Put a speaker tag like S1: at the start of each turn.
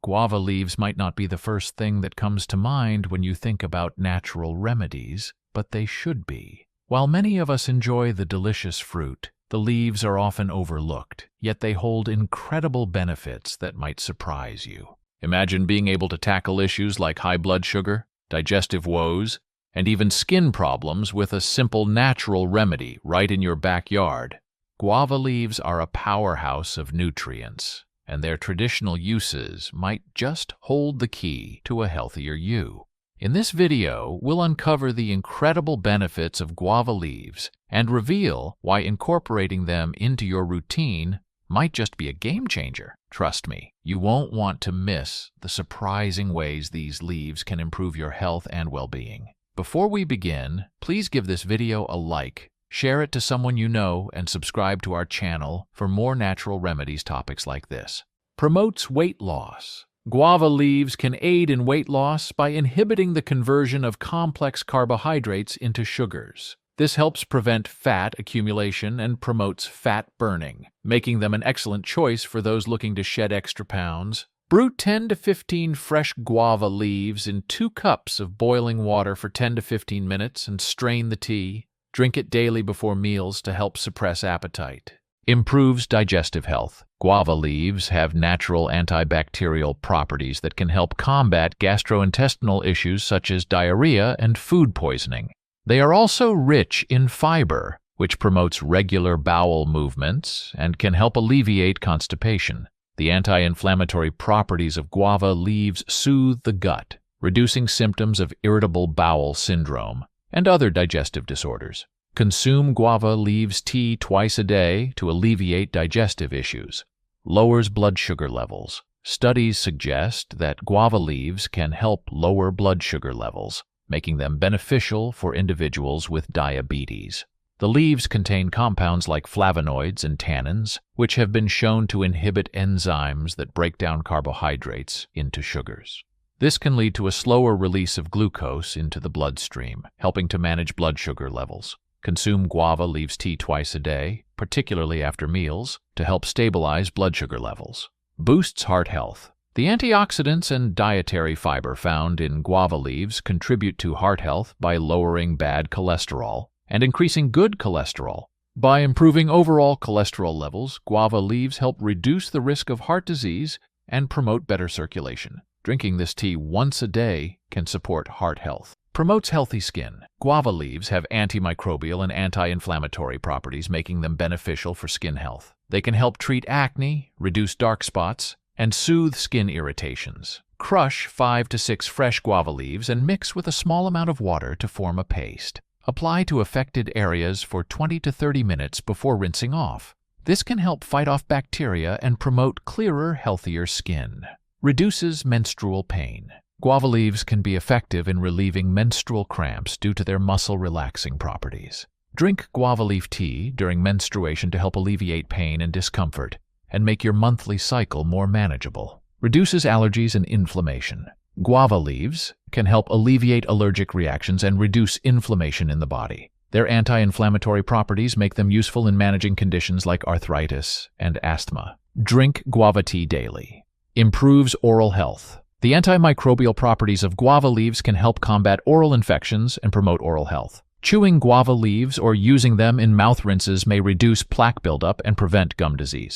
S1: Guava leaves might not be the first thing that comes to mind when you think about natural remedies, but they should be. While many of us enjoy the delicious fruit, the leaves are often overlooked, yet they hold incredible benefits that might surprise you. Imagine being able to tackle issues like high blood sugar, digestive woes, and even skin problems with a simple natural remedy right in your backyard. Guava leaves are a powerhouse of nutrients, and their traditional uses might just hold the key to a healthier you. In this video, we'll uncover the incredible benefits of guava leaves and reveal why incorporating them into your routine might just be a game changer. Trust me, you won't want to miss the surprising ways these leaves can improve your health and well-being. Before we begin, please give this video a like, share it to someone you know, and subscribe to our channel for more natural remedies topics like this. Promotes weight loss. Guava leaves can aid in weight loss by inhibiting the conversion of complex carbohydrates into sugars. This helps prevent fat accumulation and promotes fat burning, making them an excellent choice for those looking to shed extra pounds. Brew 10 to 15 fresh guava leaves in 2 cups of boiling water for 10 to 15 minutes and strain the tea. Drink it daily before meals to help suppress appetite. Improves digestive health. Guava leaves have natural antibacterial properties that can help combat gastrointestinal issues such as diarrhea and food poisoning. They are also rich in fiber, which promotes regular bowel movements and can help alleviate constipation. The anti-inflammatory properties of guava leaves soothe the gut, reducing symptoms of irritable bowel syndrome and other digestive disorders. Consume guava leaves tea twice a day to alleviate digestive issues. Lowers blood sugar levels. Studies suggest that guava leaves can help lower blood sugar levels, making them beneficial for individuals with diabetes. The leaves contain compounds like flavonoids and tannins, which have been shown to inhibit enzymes that break down carbohydrates into sugars. This can lead to a slower release of glucose into the bloodstream, helping to manage blood sugar levels. Consume guava leaves tea twice a day, particularly after meals, to help stabilize blood sugar levels. Boosts heart health. The antioxidants and dietary fiber found in guava leaves contribute to heart health by lowering bad cholesterol and increasing good cholesterol. By improving overall cholesterol levels, guava leaves help reduce the risk of heart disease and promote better circulation. Drinking this tea once a day can support heart health. Promotes healthy skin. Guava leaves have antimicrobial and anti-inflammatory properties, making them beneficial for skin health. They can help treat acne, reduce dark spots, and soothe skin irritations. Crush 5 to 6 fresh guava leaves and mix with a small amount of water to form a paste. Apply to affected areas for 20 to 30 minutes before rinsing off. This can help fight off bacteria and promote clearer, healthier skin. Reduces menstrual pain. Guava leaves can be effective in relieving menstrual cramps due to their muscle-relaxing properties. Drink guava leaf tea during menstruation to help alleviate pain and discomfort and make your monthly cycle more manageable. Reduces allergies and inflammation. Guava leaves can help alleviate allergic reactions and reduce inflammation in the body. Their anti-inflammatory properties make them useful in managing conditions like arthritis and asthma. Drink guava tea daily. Improves oral health. The antimicrobial properties of guava leaves can help combat oral infections and promote oral health. Chewing guava leaves or using them in mouth rinses may reduce plaque buildup and prevent gum disease.